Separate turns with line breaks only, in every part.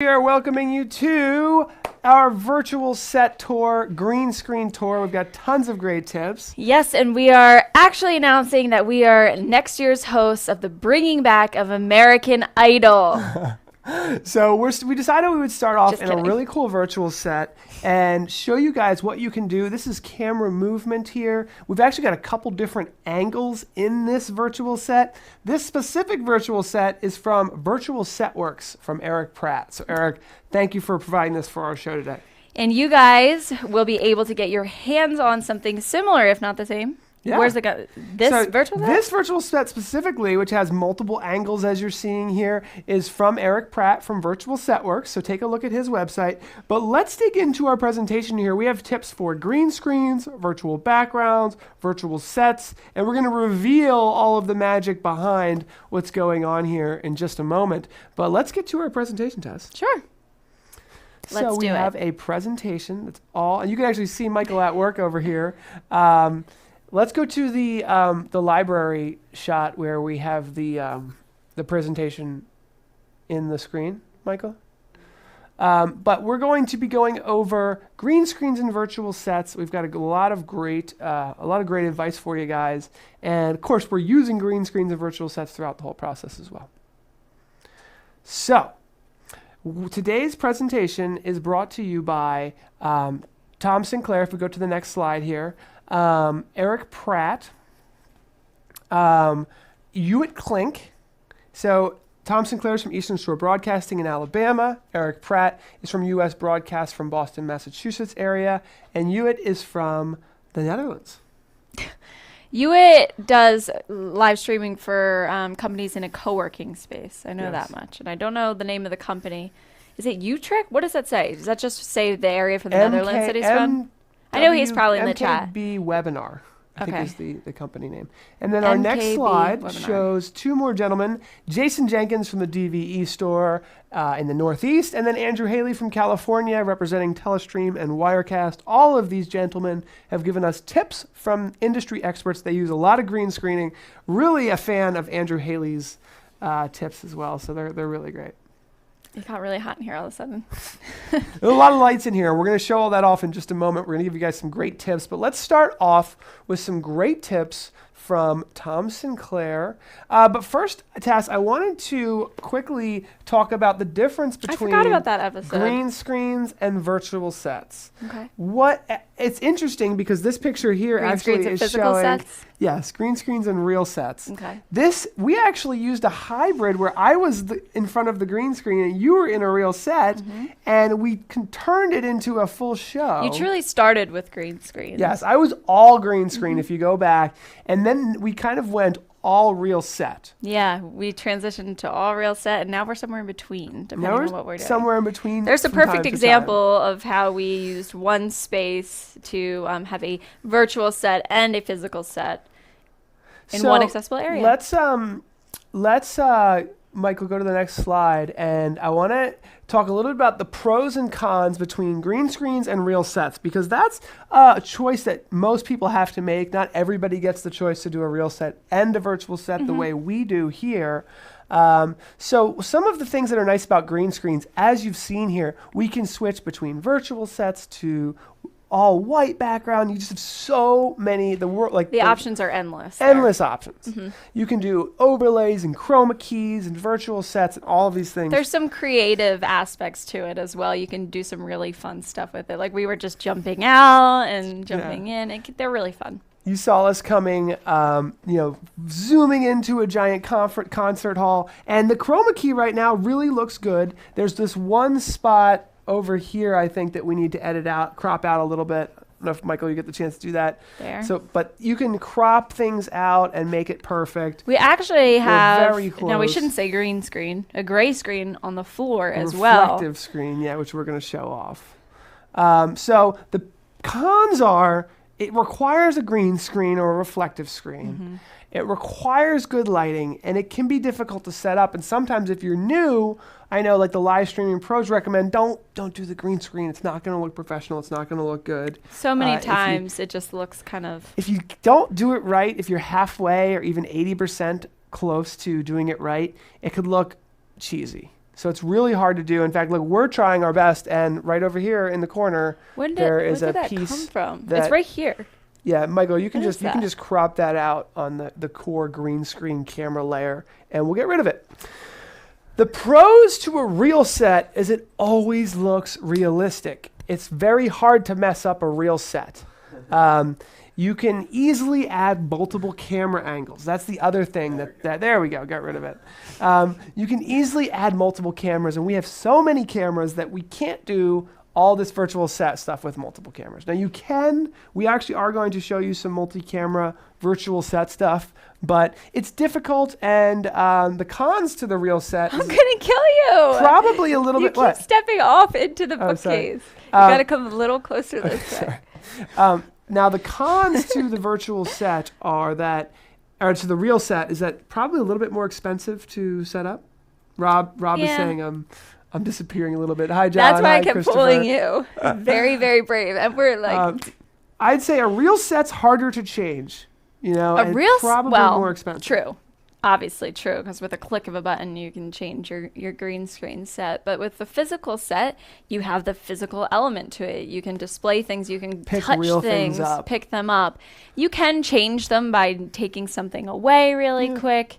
We are welcoming you to our virtual set tour, green screen tour. We've got tons of great tips.
Yes, and we are actually announcing that we are next year's hosts of the Bringing Back of American Idol.
So we decided we would start off
Just
in
kidding.
a really cool virtual set and show you guys what you can do. This is camera movement here. We've actually got a couple different angles in this virtual set. This specific virtual set is from Virtual Setworks from Eric Pratt. So Eric, thank you for providing this for our show today.
And you guys will be able to get your hands on something similar, if not the same.
Yeah.
Where's the guy? This
So
virtual set?
This virtual set specifically, which has multiple angles as you're seeing here, is from Eric Pratt from Virtual Setworks. So take a look at his website. But let's dig into our presentation here. We have tips for green screens, virtual backgrounds, virtual sets, and we're going to reveal all of the magic behind what's going on here in just a moment. But let's get to our presentation, Tess.
Sure.
So
Let's
we
do it.
have a presentation that's all, and you can actually see Michael at work over here. Let's go to the library shot where we have the presentation in the screen, Michael. But we're going to be going over green screens and virtual sets. We've got a lot of great advice for you guys, and of course we're using green screens and virtual sets throughout the whole process as well. So today's presentation is brought to you by Tom Sinclair. If we go to the next slide here. Eric Pratt, Hewitt Klink. So Tom Sinclair is from Eastern Shore Broadcasting in Alabama. Eric Pratt is from U.S. Broadcast from Boston, Massachusetts area. And Hewitt is from the Netherlands.
Hewitt does live streaming for companies in a co-working space. I know
Yes.
that much. And I don't know the name of the company. Is it Utrecht? What does that say? Does that just say the area for the Netherlands that he's from? I know he's probably in the chat.
MKB Webinar, I
Okay.
think is the company name. And then our next
MKB
slide
Webinar.
shows two more gentlemen. Jason Jenkins from the DVE store in the Northeast, and then Andrew Haley from California representing Telestream and Wirecast. All of these gentlemen have given us tips from industry experts. They use a lot of green screening. Really a fan of Andrew Haley's tips as well, so they're really great.
It got really hot in here all of a sudden.
There's a lot of lights in here. We're going to show all that off in just a moment. We're going to give you guys some great tips. But let's start off with some great tips from Tom Sinclair. But first, Tass, I wanted to quickly talk about the difference
I
between
forgot about that episode.
green screens and virtual sets.
Okay.
It's interesting because this picture here
Green
actually
screens and
is
physical
showing
sets?
yes, green screens and real sets.
Okay.
We actually used a hybrid where I was in front of the green screen and you were in a real set, and we turned it into a full show.
You truly started with green screens.
Yes, I was all green screen if you go back, and then we kind of went all real set.
Yeah, we transitioned to all real set, and now we're somewhere in between, depending
Now
on what we're doing.
somewhere in between.
There's a
from time
perfect
to
example of how we used one space to have a virtual set and a physical set in one accessible area.
Let's Michael, go to the next slide, and I want to talk a little bit about the pros and cons between green screens and real sets, because that's a choice that most people have to make. Not everybody gets the choice to do a real set and a virtual set the way we do here. So some of the things that are nice about green screens, as you've seen here, we can switch between virtual sets to all white background. You just have so many,
the options are endless. there.
endless options. You can do overlays and chroma keys and virtual sets and all of these things.
There's some creative aspects to it as well. You can do some really fun stuff with it. Like we were just jumping out and jumping in. They're really fun.
You saw us coming, zooming into a giant concert hall, and the chroma key right now really looks good. There's this one spot over here, I think, that we need to crop out a little bit. I don't know if, Michael, you get the chance to do that.
There.
But you can crop things out and make it perfect.
We actually have,
very
now we
close.
shouldn't say green screen, a gray screen on the floor as well.
Reflective screen, which we're going to show off. So the cons are it requires a green screen or a reflective screen. It requires good lighting, and it can be difficult to set up. And sometimes if you're new, I know like the live streaming pros recommend don't do the green screen. It's not going to look professional. It's not going to look good.
So many times it just looks kind of...
If you don't do it right, if you're halfway or even 80% close to doing it right, it could look cheesy. So it's really hard to do. In fact, look, we're trying our best, and right over here in the corner,
When did,
there is
where did
a
that
piece
come from?
that-
It's right here.
Yeah, Michael, you can
What is
just
that?
crop that out on the core green screen camera layer, and we'll get rid of it. The pros to a reel set is it always looks realistic. It's very hard to mess up a reel set. You can easily add multiple camera angles. That's the other thing that there we go, got rid of it. You can easily add multiple cameras, and we have so many cameras that we can't do all this virtual set stuff with multiple cameras. Now you can, we actually are going to show you some multi-camera virtual set stuff, but it's difficult, and the cons to the reel set
I'm
is
gonna kill you.
probably a little
You
bit
keep
what?
stepping off into the
Oh, sorry.
bookcase. You gotta come a little closer this way.
Now the cons to the virtual set are that, or to the real set, is that probably a little bit more expensive to set up. Rob is
Yeah.
saying I'm disappearing a little bit. Hi, John.
That's why I
Hi,
kept
Christopher.
pulling you. Very, very brave. And we're like,
I'd say a real set's harder to change. You know,
a
and
real
probably
well,
more expensive.
True. Obviously true, because with a click of a button you can change your green screen set. But with the physical set, you have the physical element to it. You can display things, you can
Pick
touch
real things up.
pick them up. You can change them by taking something away really quick.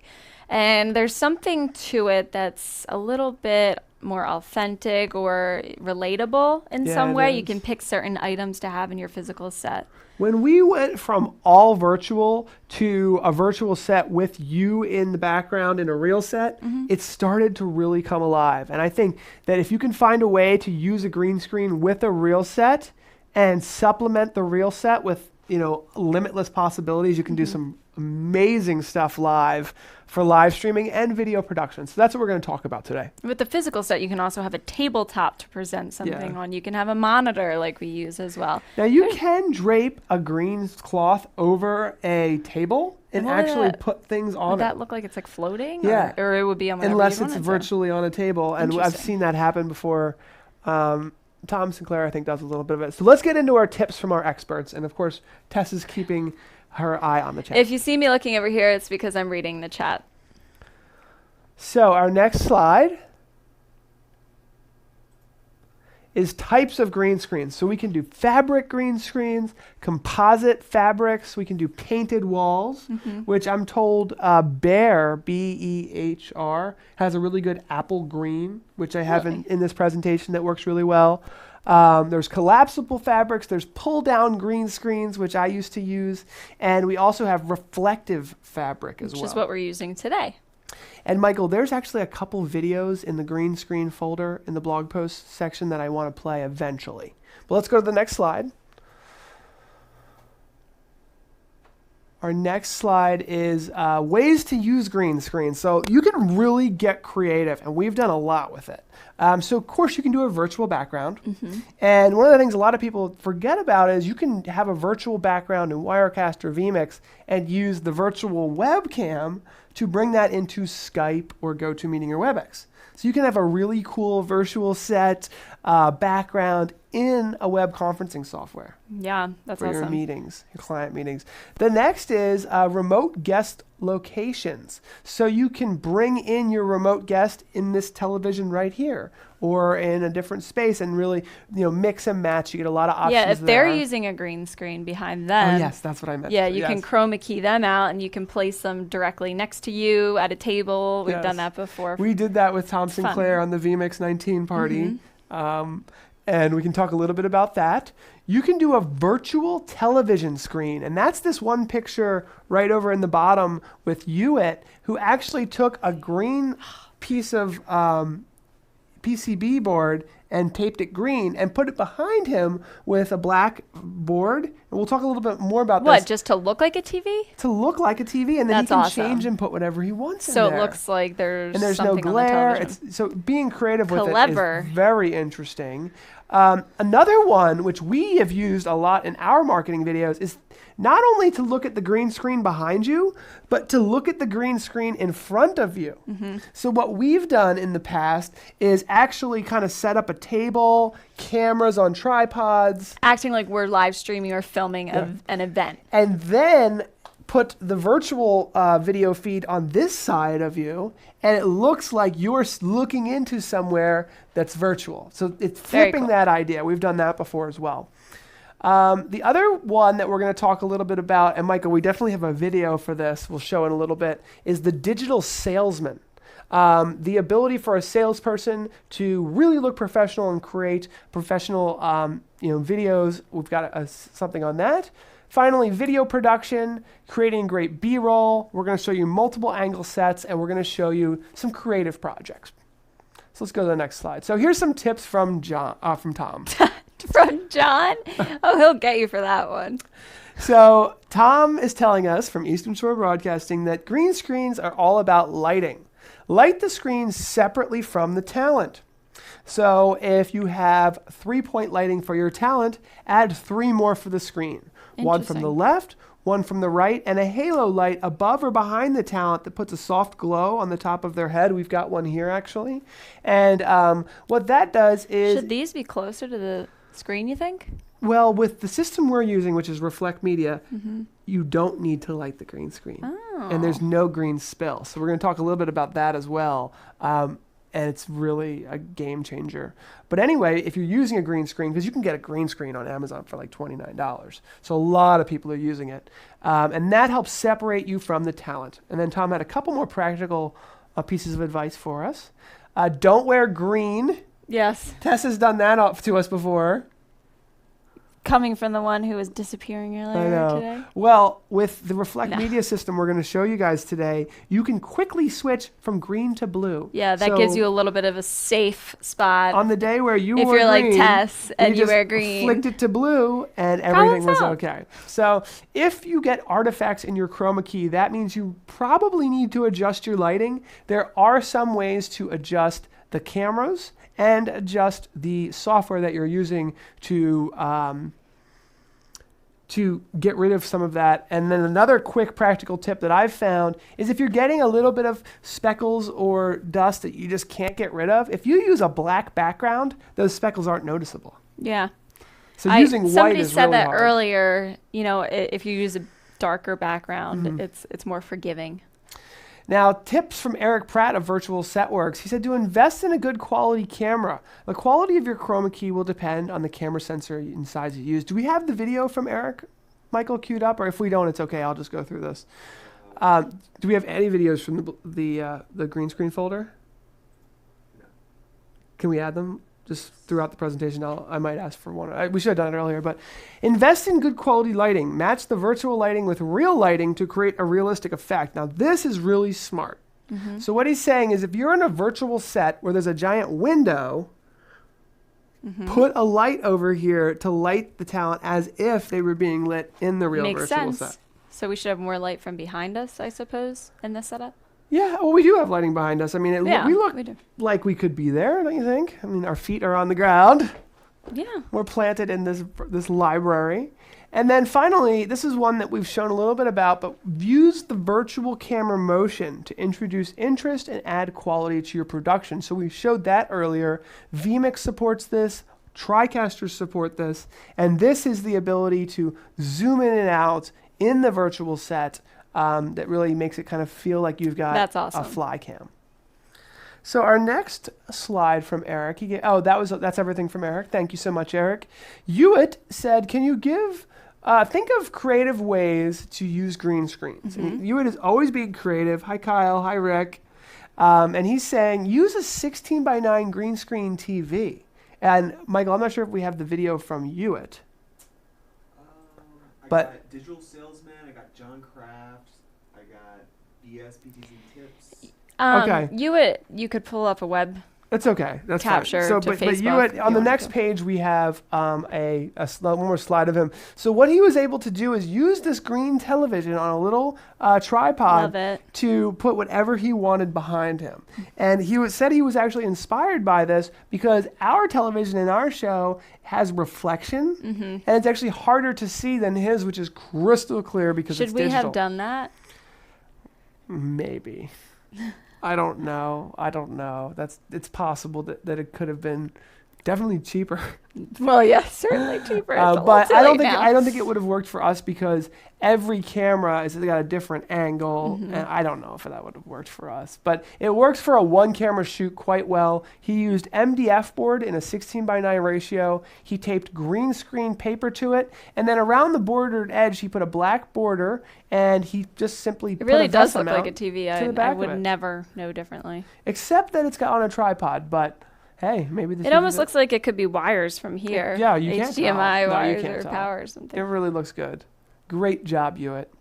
And there's something to it that's a little bit more authentic or relatable in
Yeah,
some
it
way. You
is.
can pick certain items to have in your physical set.
When we went from all virtual to a virtual set with you in the background in a real set, it started to really come alive. And I think that if you can find a way to use a green screen with a real set and supplement the real set with, limitless possibilities, you can do some amazing stuff live for live streaming and video production. So that's what we're going to talk about today.
With the physical set, you can also have a tabletop to present something
Yeah.
on. You can have a monitor like we use as well.
Now you can drape a green cloth over a table and
Would
actually
that-
put things on
Would
it.
that look like it's like floating?
Yeah.
Or it would be on whatever
Unless
you
it's
wanted to.
virtually on a table. And I've
Interesting.
seen that happen before. Tom Sinclair, I think, does a little bit of it. So let's get into our tips from our experts. And of course, Tess is keeping her eye on the chat.
If you see me looking over here, it's because I'm reading the chat.
So our next slide is types of green screens. So we can do fabric green screens, composite fabrics, we can do painted walls, which I'm told Behr, B-E-H-R, has a really good apple green, which I have in this presentation that works really well. There's collapsible fabrics, there's pull down green screens, which I used to use, and we also have reflective fabric as well.
Which is what we're using today.
And Michael, there's actually a couple videos in the green screen folder in the blog post section that I want to play eventually. But let's go to the next slide. Our next slide is ways to use green screen. So you can really get creative, and we've done a lot with it. So of course you can do a virtual background. And one of the things a lot of people forget about is you can have a virtual background in Wirecast or vMix and use the virtual webcam to bring that into Skype or GoToMeeting or WebEx. So you can have a really cool virtual set background in a web conferencing software
Yeah, that's
for your
awesome.
meetings, your client meetings. The next is remote guest locations. So you can bring in your remote guest in this television right here or in a different space and really, mix and match. You get a lot of options
Yeah, if they're
there.
using a green screen behind
Oh,
them.
yes, that's what I meant.
Yeah, you can
Yes.
chroma key them out and you can place them directly next to you at a table. We've
Yes.
done that before.
We did that with Tom
fun.
Sinclair on the vMix 19 party. And we can talk a little bit about that. You can do a virtual television screen. And that's this one picture right over in the bottom with Hewitt, who actually took a green piece of PCB board and taped it green and put it behind him with a black board. And we'll talk a little bit more about
What,
this.
just to look like a TV?
To look like a TV, and then
That's
he can
awesome.
change and put whatever he wants
So
in there.
it looks like there's
And there's no
something on the
glare.
television.
So being creative with
Clever.
it is very interesting. Another one, which we have used a lot in our marketing videos, is not only to look at the green screen behind you, but to look at the green screen in front of you. So what we've done in the past is actually kind of set up a table, cameras on tripods,
Acting like we're live streaming or filming an event.
and then put the virtual video feed on this side of you, and it looks like you're looking into somewhere that's virtual. So it's
Very
flipping
cool.
that idea. We've done that before as well. The other one that we're going to talk a little bit about, and Michael, we definitely have a video for this, we'll show in a little bit, is the digital salesman. The ability for a salesperson to really look professional and create professional videos. We've got something on that. Finally, video production, creating great B-roll. We're going to show you multiple angle sets, and we're going to show you some creative projects. So let's go to the next slide. So here's some tips from Tom.
From John? Oh, he'll get you for that one.
So Tom is telling us from Eastern Shore Broadcasting that green screens are all about lighting. Light the screens separately from the talent. So if you have 3-point lighting for your talent, add 3 more for the screen. One from the left, one from the right, and a halo light above or behind the talent that puts a soft glow on the top of their head. We've got one here actually. And what that does is...
Should these be closer to the screen, you think?
Well, with the system we're using, which is Reflect Media, you don't need to light the green screen.
Oh.
And there's no green spill. So we're going to talk a little bit about that as well. And it's really a game changer. But anyway, if you're using a green screen, because you can get a green screen on Amazon for like $29. So a lot of people are using it. And that helps separate you from the talent. And then Tom had a couple more practical pieces of advice for us. Don't wear green.
Yes.
Tess has done that to us before.
Coming from the one who was disappearing earlier today.
Well, with the Reflect Media system we're going to show you guys today, you can quickly switch from green to blue.
Yeah, that gives you a little bit of a safe spot.
On the day where you
if
wore
you're
green,
like Tess and you
just
wear green.
flicked it to blue and everything was
out.
okay. So if you get artifacts in your chroma key, that means you probably need to adjust your lighting. There are some ways to adjust the cameras and adjust the software that you're using to get rid of some of that. And then another quick practical tip that I've found is if you're getting a little bit of speckles or dust that you just can't get rid of, if you use a black background, those speckles aren't noticeable.
Yeah.
So using white
somebody
is
said
really
that
hard.
earlier, if you use a darker background, it's more forgiving.
Now, tips from Eric Pratt of Virtual Setworks. He said to invest in a good quality camera. The quality of your chroma key will depend on the camera sensor and size you use. Do we have the video from Eric, Michael, queued up? Or if we don't, it's okay. I'll just go through this. Do we have any videos from the green screen folder? No. Can we add them? Just throughout the presentation, I might ask for one. We should have done it earlier, but invest in good quality lighting. Match the virtual lighting with real lighting to create a realistic effect. Now, this is really smart. So what he's saying is if you're in a virtual set where there's a giant window, put a light over here to light the talent as if they were being lit in the real virtual set.
So we should have more light from behind us, I suppose, in this setup?
Yeah, well, we do have lighting behind us. I mean, we look
we do.
like we could be there, don't you think? I mean, our feet are on the ground.
Yeah.
We're planted in this library. And then finally, this is one that we've shown a little bit about, but use the virtual camera motion to introduce interest and add quality to your production. So we showed that earlier. vMix supports this. TriCasters support this. And this is the ability to zoom in and out in the virtual set that really makes it kind of feel like you've got
That's awesome.
a fly cam. So our next slide from Eric, that's everything from Eric. Thank you so much, Eric. Hewitt said, can you think of creative ways to use green screens? And Hewitt is always being creative. Hi, Kyle. Hi, Rick. And he's saying, use a 16:9 green screen TV. And Michael, I'm not sure if we have the video from Hewitt.
I got Digital Salesman, I got John Kraft, I got BSPTs and Tips.
Okay.
You could pull up a web.
That's okay. That's
capture
fine. So,
to
but
Facebook
you
if
on
you
the
wanted
next
to.
page we have one more slide of him. So what he was able to do is use this green television on a little tripod
Love it.
to put whatever he wanted behind him. And said he was actually inspired by this because our television in our show has reflection, and it's actually harder to see than his, which is crystal clear because
Should
it's
we
digital.
have done that?
Maybe. I don't know. It's possible that it could have been Definitely cheaper.
Well, yeah, certainly cheaper. It's a little
But
too
I don't
late
think
now.
I don't think it would have worked for us because every camera has got a different angle,
Mm-hmm.
and I don't know if that would have worked for us. But it works for a one camera shoot quite well. He used MDF board in a 16:9 ratio. He taped green screen paper to it, and then around the bordered edge he put a black border, and he just simply
It
put
really
a
does
VESA
look like a
mount
TV.
to the
I
back of
would
it.
never know differently.
Except that it's got on a tripod, but hey, maybe this
It almost looks like it could be wires from here.
Yeah, you can't tell.
HDMI
No, you
wires
can't
or
tell.
power or
It
something.
really looks good. Great job, Hewitt.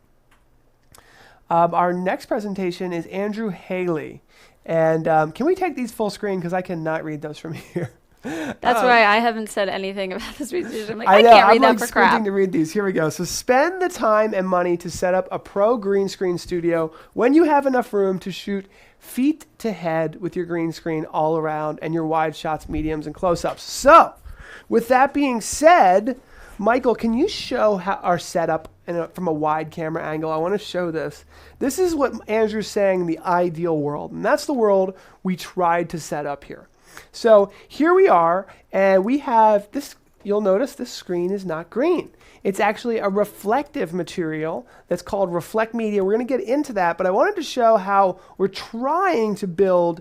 Our next presentation is Andrew Haley. And can we take these full screen? Because I cannot read those from here.
That's why I haven't said anything about this presentation. I'm like,
I
I
know,
can't
I'm
read that
like
for
squinting
crap.
to read these. Here we go. So spend the time and money to set up a pro green screen studio when you have enough room to shoot feet to head with your green screen all around and your wide shots, mediums, and close-ups. So with that being said, Michael, can you show how our setup from a wide camera angle? I want to show this. This is what Andrew's saying, the ideal world. And that's the world we tried to set up here. So here we are, and we have this. You'll notice this screen is not green. It's actually a reflective material that's called Reflect Media. We're going to get into that, but I wanted to show how we're trying to build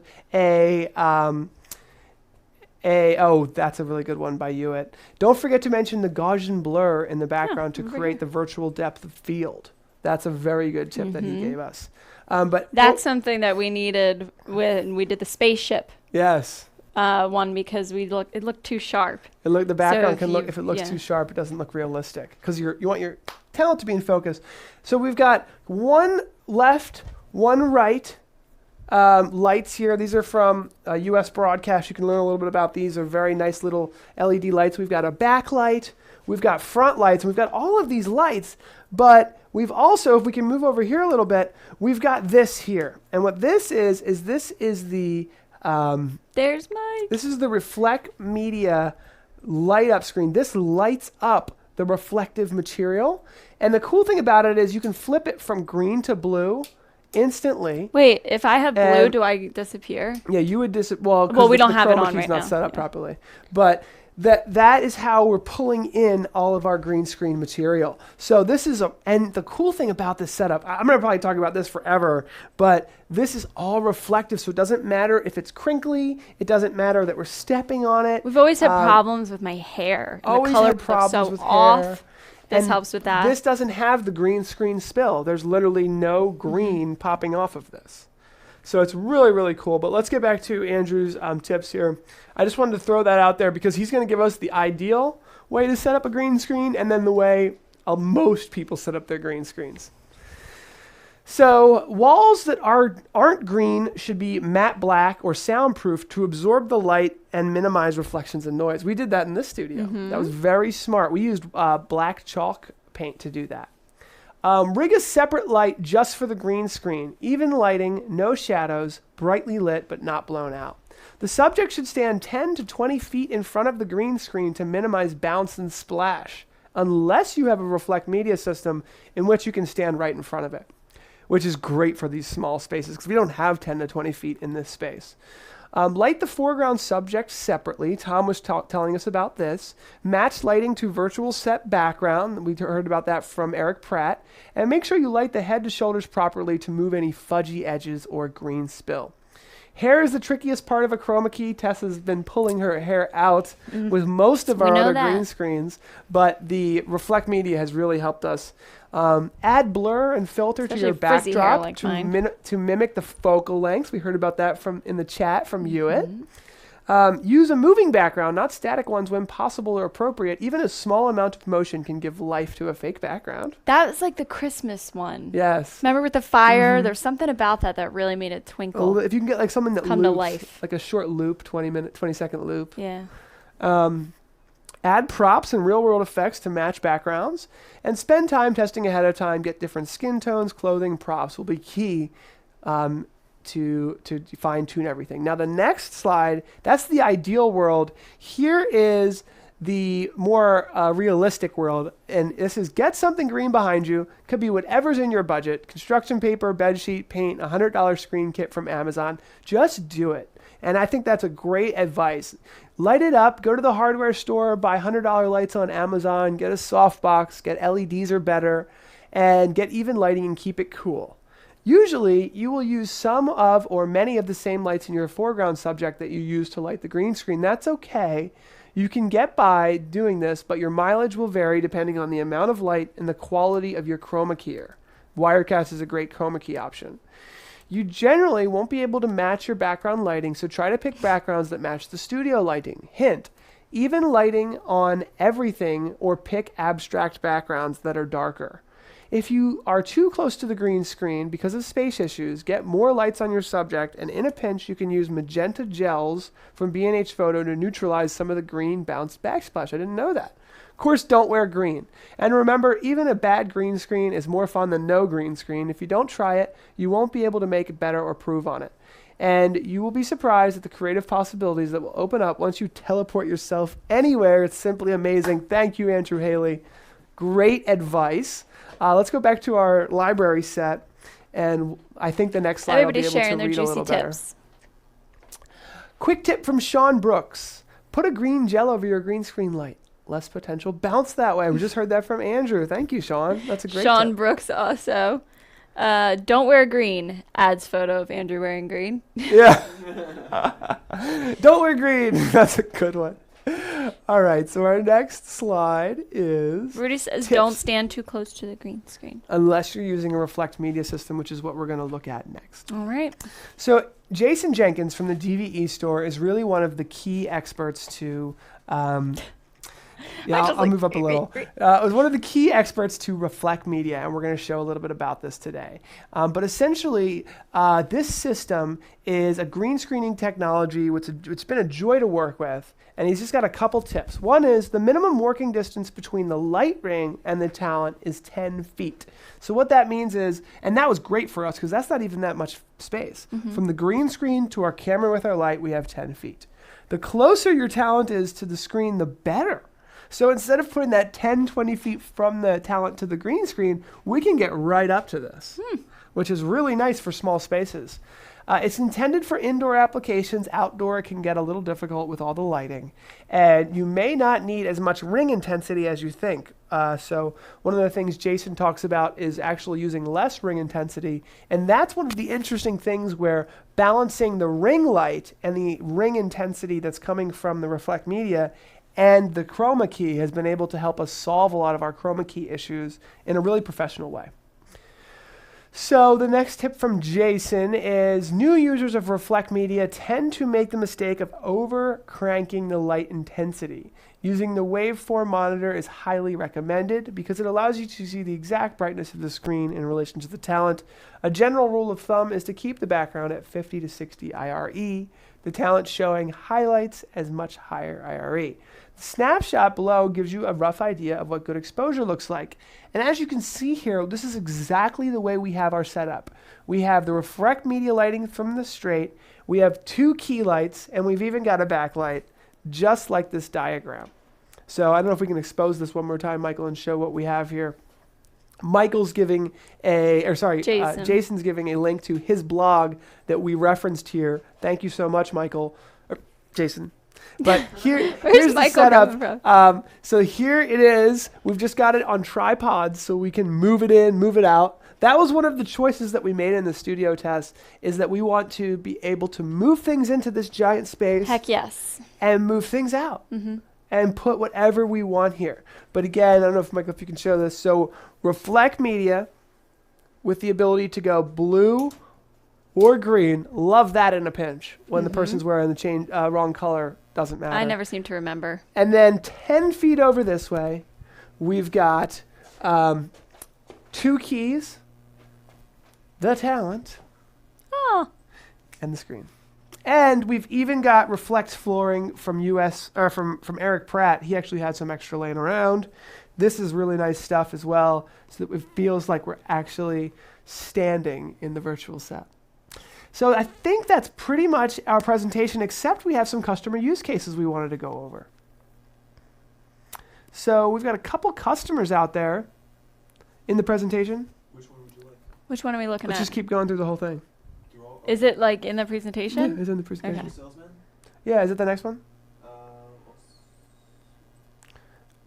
oh, that's a really good one by Hewitt. Don't forget to mention the Gaussian blur in the background to create the virtual depth of field. That's a very good tip that he gave us. But
That's something that we needed when we did the spaceship
yes.
one because it looked too sharp.
The background
if
can look,
you-
if it looks
yeah.
too sharp, it doesn't look realistic because you want your talent to be in focus. So we've got one left, one right lights here. These are from US Broadcast. You can learn a little bit about these. They're very nice little LED lights. We've got a backlight. We've got front lights. And we've got all of these lights. But we've also, if we can move over here a little bit, we've got this here. And what this is this is the
There's Mike.
this is the Reflect Media light up screen. This lights up the reflective material. And the cool thing about it is you can flip it from green to blue instantly.
Wait, if I have blue,
And-
do I disappear?
Yeah, you would
Well, we don't have it
chroma
on
key's
right
not
now.
set up
Yeah.
properly. But that is how we're pulling in all of our green screen material. So this is and the cool thing about this setup, I'm going to probably talk about this forever, but this is all reflective, so it doesn't matter if it's crinkly, it doesn't matter that we're stepping on it.
We've always had problems with my hair. And
Always
the color
had
looks
problems
so
with
off.
hair.
This
And
helps with that.
This doesn't have the green screen spill. There's literally no green popping off of this. So it's really, really cool. But let's get back to Andrew's tips here. I just wanted to throw that out there because he's going to give us the ideal way to set up a green screen and then the way most people set up their green screens. So walls that aren't green should be matte black or soundproof to absorb the light and minimize reflections and noise. We did that in this studio. That was very smart. We used black chalk paint to do that. Rig a separate light just for the green screen. Even lighting, no shadows, brightly lit but not blown out. The subject should stand 10 to 20 feet in front of the green screen to minimize bounce and splash, unless you have a Reflect Media system in which you can stand right in front of it, which is great for these small spaces because we don't have 10 to 20 feet in this space. Light the foreground subject separately. Tom was telling us about this. Match lighting to virtual set background. We heard about that from Eric Pratt. And make sure you light the head to shoulders properly to move any fudgy edges or green spill. Hair is the trickiest part of a chroma key. Tessa's been pulling her hair out with most of
We
our
know
other
that.
green screens, but the Reflect Media has really helped us. Add blur and filter to your
Especially frizzy hair
backdrop
like
to,
mine.
to mimic the focal lengths. We heard about that in the chat from Hewitt.
Mm-hmm.
Use a moving background, not static ones when possible or appropriate. Even a small amount of motion can give life to a fake background.
That was like the Christmas one.
Yes.
Remember with the fire? There's something about that really made it
A
twinkle.
li- If you can get like something that
Come to
loops,
life.
like a short loop, 20-second loop.
Yeah.
Add props and real-world effects to match backgrounds, and spend time testing ahead of time. Get different skin tones, clothing, props will be key to fine-tune everything. Now the next slide, that's the ideal world. Here is the more realistic world, and this is get something green behind you. Could be whatever's in your budget. Construction paper, bed sheet, paint, $100 screen kit from Amazon. Just do it. And I think that's a great advice. Light it up, go to the hardware store, buy $100 lights on Amazon, get a softbox, get LEDs or better, and get even lighting and keep it cool. Usually, you will use some of or many of the same lights in your foreground subject that you use to light the green screen. That's okay. You can get by doing this, but your mileage will vary depending on the amount of light and the quality of your chroma keyer. Wirecast is a great chroma key option. You generally won't be able to match your background lighting, so try to pick backgrounds that match the studio lighting. Hint, even lighting on everything or pick abstract backgrounds that are darker. If you are too close to the green screen because of space issues, get more lights on your subject, and in a pinch you can use magenta gels from B&H Photo to neutralize some of the green bounced backsplash. I didn't know that. Of course, don't wear green. And remember, even a bad green screen is more fun than no green screen. If you don't try it, you won't be able to make it better or improve on it. And you will be surprised at the creative possibilities that will open up once you teleport yourself anywhere. It's simply amazing. Thank you, Andrew Haley. Great advice. Let's go back to our library set, and I think the next slide
Everybody's
I'll be able
sharing
to
their
read a little
juicy
better.
tips.
Quick tip from Sean Brooks. Put a green gel over your green screen light. Less potential bounce that way. We just heard that from Andrew. Thank you, Sean. That's a great
Sean
tip.
Brooks also. Don't wear green. Adds photo of Andrew wearing green.
Yeah. Don't wear green. That's a good one. All right, so our next slide is
Rudy says
tips.
don't stand too close to the green screen.
Unless you're using a Reflect Media system, which is what we're going to look at next.
All right.
So Jason Jenkins from the DVE store is really one of the key experts to I'll move up a little. Was one of the key experts to Reflect Media, and we're going to show a little bit about this today. But essentially, this system is a green screening technology, which it's been a joy to work with, and he's just got a couple tips. One is the minimum working distance between the light ring and the talent is 10 feet. So what that means is, and that was great for us because that's not even that much space.
Mm-hmm.
From the green screen to our camera with our light, we have 10 feet. The closer your talent is to the screen, the better. So instead of putting that 10, 20 feet from the talent to the green screen, we can get right up to this, which is really nice for small spaces. It's intended for indoor applications. Outdoor, it can get a little difficult with all the lighting. And you may not need as much ring intensity as you think. So one of the things Jason talks about is actually using less ring intensity. And that's one of the interesting things where balancing the ring light and the ring intensity that's coming from the Reflect Media and the chroma key has been able to help us solve a lot of our chroma key issues in a really professional way. So the next tip from Jason is new users of Reflect Media tend to make the mistake of over cranking the light intensity. Using the waveform monitor is highly recommended because it allows you to see the exact brightness of the screen in relation to the talent. A general rule of thumb is to keep the background at 50 to 60 IRE, the talent showing highlights as much higher IRE. The snapshot below gives you a rough idea of what good exposure looks like. And as you can see here, this is exactly the way we have our setup. We have the Reflect Media lighting from the straight, we have two key lights, and we've even got a backlight, just like this diagram. So I don't know if we can expose this one more time, Michael, and show what we have here. Jason's giving a link to his blog that we referenced here. Thank you so much, Michael. Jason. But here's the setup. So here it is. We've just got it on tripods so we can move it in, move it out. That was one of the choices that we made in the studio test, is that we want to be able to move things into this giant space.
Heck yes.
And move things out. And put whatever we want here. But again, I don't know if, Michael, if you can show this. So Reflect Media with the ability to go blue or green. Love that in a pinch when the person's wearing the wrong color. Doesn't matter.
I never seem to remember.
And then 10 feet over this way, we've got two keys, the talent, and the screen. And we've even got Reflect flooring from from Eric Pratt. He actually had some extra laying around. This is really nice stuff as well, so that it feels like we're actually standing in the virtual set. So I think that's pretty much our presentation, except we have some customer use cases we wanted to go over. So we've got a couple customers out there in the presentation.
Which one would you like?
Which one are we looking
Let's
at?
just keep going through the whole thing.
Is it like in the
Yeah,
presentation?
it's in the presentation.
Okay.
Digital salesman.
Yeah, is it the next one?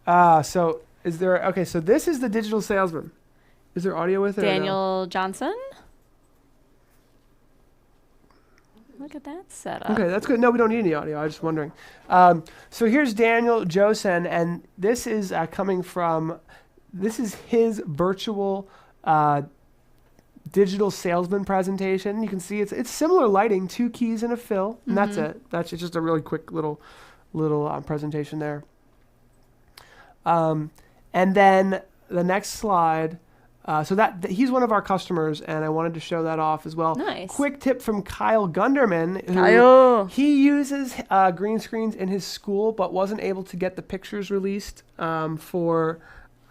Well,
So is there, okay, so this is the digital salesman. Is there audio with it? or no?
Daniel Johnson. Look at that setup.
Okay, that's good. No, we don't need any audio. I was just wondering. So here's Daniel Josen, and this is coming from, this is his virtual digital salesman presentation. You can see it's similar lighting, 2 keys and a fill, and that's it. That's just a really quick little presentation there. And then the next slide. So that he's one of our customers, and I wanted to show that off as well.
Nice.
Quick tip from Kyle Gunderman. Who
Kyle.
He uses green screens in his school, but wasn't able to get the pictures released for.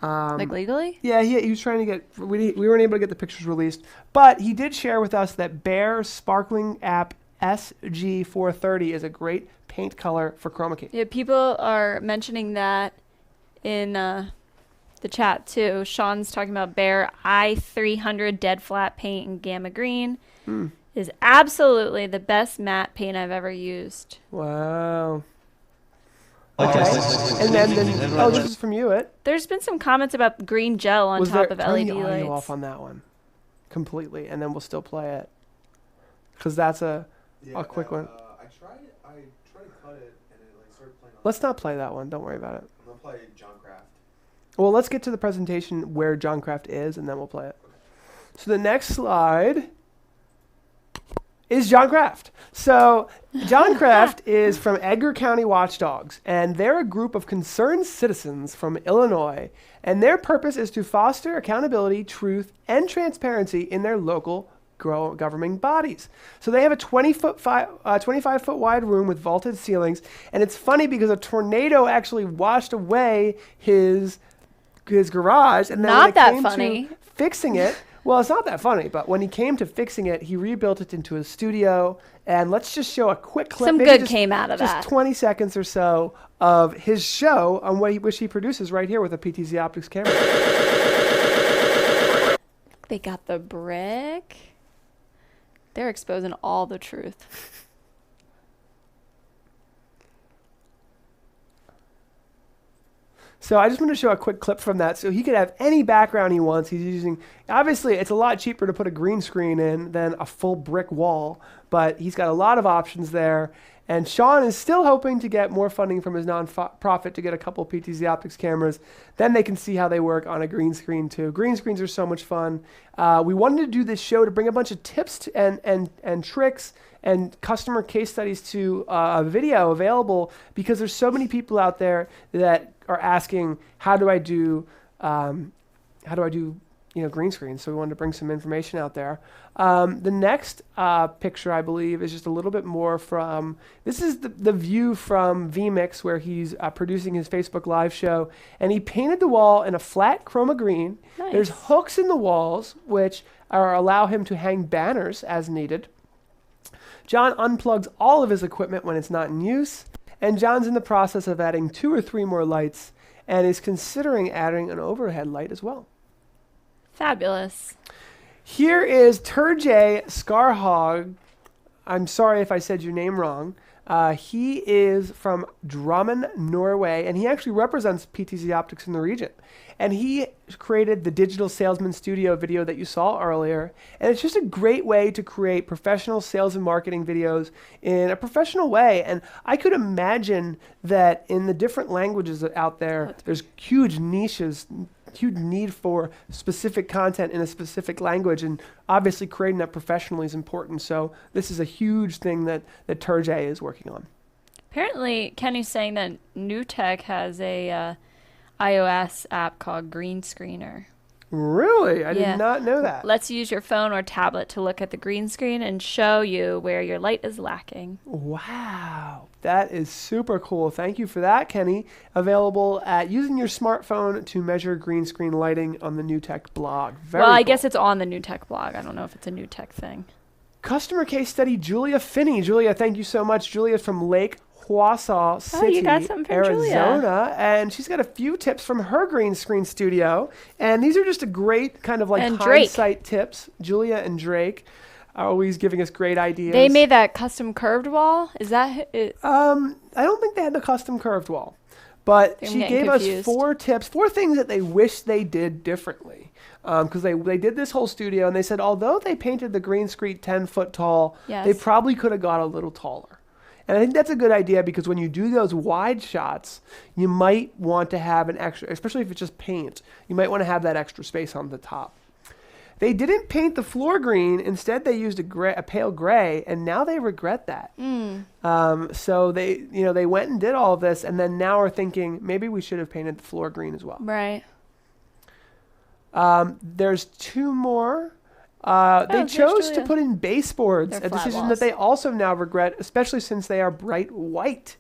Like legally?
Yeah, he was trying to get. We weren't able to get the pictures released, but he did share with us that Behr Sparkling App SG430 is a great paint color for chroma key.
Yeah, people are mentioning that in the chat too. Sean's talking about Behr i300 dead flat paint in gamma green. Is absolutely the best matte paint I've ever used.
Wow. Okay. And then oh, this is from you.
There's been some comments about green gel on top of
turn
LED
the audio
lights.
off on that one completely, and then we'll still play it because that's a quick one.
I tried to cut it, and it like started playing.
Let's not play that one. Don't worry about it.
I'm gonna play John Craft.
Well, let's get to the presentation where John Craft is, and then we'll play it. So the next slide is John Craft. So John Craft is from Edgar County Watchdogs, and they're a group of concerned citizens from Illinois, and their purpose is to foster accountability, truth, and transparency in their local governing bodies. So they have a 25-foot wide room with vaulted ceilings, and it's funny because a tornado actually washed away his garage, and then
Not
when it
that
came
funny.
to fixing it, well, it's not that funny, but when he came to fixing it, he rebuilt it into a studio. And let's just show a quick clip.
Some
maybe
good
just-
came out of
just
that.
20 seconds or so of his show on which he produces right here with a PTZ Optics camera.
They got the brick. They're exposing all the truth.
So I just want to show a quick clip from that. So he could have any background he wants. He's using, obviously it's a lot cheaper to put a green screen in than a full brick wall, but he's got a lot of options there. And Sean is still hoping to get more funding from his nonprofit to get a couple PTZ Optics cameras. Then they can see how they work on a green screen too. Green screens are so much fun. We wanted to do this show to bring a bunch of tips and tricks and customer case studies to a video available because there's so many people out there that are asking, how do I do green screens? So we wanted to bring some information out there. The next picture, I believe, is just a little bit more from, this is the view from vMix where he's producing his Facebook Live show, and he painted the wall in a flat chroma green.
Nice.
There's hooks in the walls, which allow him to hang banners as needed. John unplugs all of his equipment when it's not in use, and John's in the process of adding 2 or 3 more lights and is considering adding an overhead light as well.
Fabulous.
Here is Turjay Skarhog. I'm sorry if I said your name wrong. He is from Drammen, Norway, and he actually represents PTZ Optics in the region. And he created the Digital Salesman Studio video that you saw earlier. And it's just a great way to create professional sales and marketing videos in a professional way. And I could imagine that in the different languages out there, there's huge niches, huge need for specific content in a specific language, and obviously creating that professionally is important. So this is a huge thing that Turjay is working on.
Apparently, Kenny's saying that NewTek has a iOS app called Green Screener.
Really? I
Yeah.
did not know that.
Lets you use your phone or tablet to look at the green screen and show you where your light is lacking.
Wow, that is super cool. Thank you for that, Kenny. Available at using your smartphone to measure green screen lighting on the NewTek blog. Very
Well, I
cool.
guess it's on the NewTek blog. I don't know if it's a NewTek thing.
Customer case study, Julia Finney. Julia, thank you so much. Julia's from Lake Wausau City,
you got something from
Arizona,
Julia.
and she's got a few tips from her green screen studio. And these are just a great kind of like
And Drake.
hindsight tips. Julia and Drake. always giving us great ideas.
They made that custom curved wall. Is that it?
I don't think they had the custom curved wall, but
I'm
she
getting
gave us
confused.
4 tips, 4 things that they wish they did differently. Because they did this whole studio, and they said although they painted the green screen 10 foot tall,
Yes.
they probably could have got a little taller. And I think that's a good idea because when you do those wide shots, you might want to have an extra, especially if it's just paint, you might want to have that extra space on the top. They didn't paint the floor green. Instead, they used a pale gray, and now they regret that. So they went and did all of this, and then now are thinking maybe we should have painted the floor green as well.
Right.
There's 2 more. They
there's
chose to
Julia.
put in baseboards,
They're
a
flat
decision
walls.
that they also now regret, especially since they are bright white.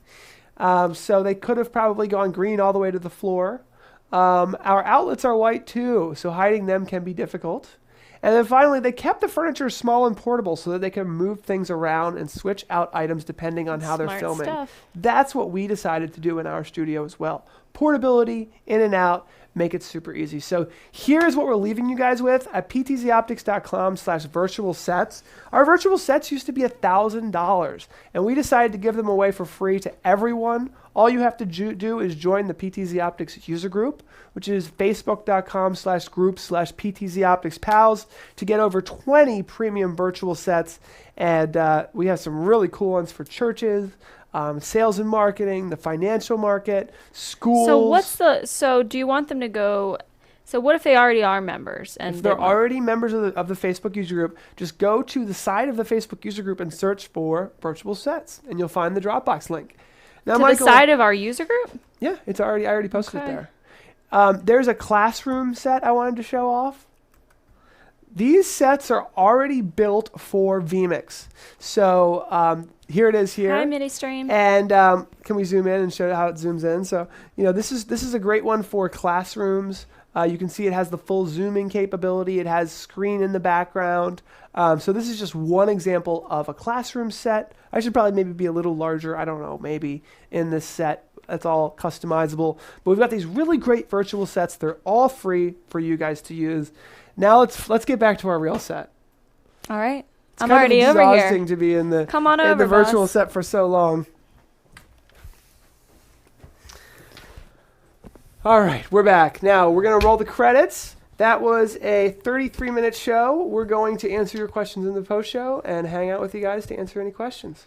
So they could have probably gone green all the way to the floor. Our outlets are white too, so hiding them can be difficult. And then finally, they kept the furniture small and portable so that they can move things around and switch out items depending on how they're
Smart
filming.
stuff.
That's what we decided to do in our studio as well. Portability, in and out, make it super easy. So here's what we're leaving you guys with at ptzoptics.com/virtual sets. Our virtual sets used to be $1,000, and we decided to give them away for free to everyone. All you have to do is join the PTZ Optics user group, which is facebook.com/group/PTZOpticsPals to get over 20 premium virtual sets. And we have some really cool ones for churches, sales and marketing, the financial market, schools.
So do you want them to go? So what if they already are members and
If they're
they want-
already members of the Facebook user group, just go to the side of the Facebook user group and search for virtual sets, and you'll find the Dropbox link. Now,
to
Michael,
the side of our user group?
yeah, I already posted
Okay.
it there. There's a classroom set I wanted to show off. These sets are already built for vMix. So here it is here.
Hi, MiniStream.
And can we zoom in and show how it zooms in? So, this is a great one for classrooms. You can see it has the full zooming capability. It has screen in the background. So this is just one example of a classroom set. I should probably maybe be a little larger. I don't know, maybe in this set. That's all customizable. But we've got these really great virtual sets. They're all free for you guys to use. Now let's get back to our real set.
All right.
It's
I'm
kind
already
of
over
exhausting
here.
to be in the
Come on
in
over,
the virtual
boss.
set for so long. All right, we're back. Now we're going to roll the credits. That was a 33-minute show. We're going to answer your questions in the post show and hang out with you guys to answer any questions.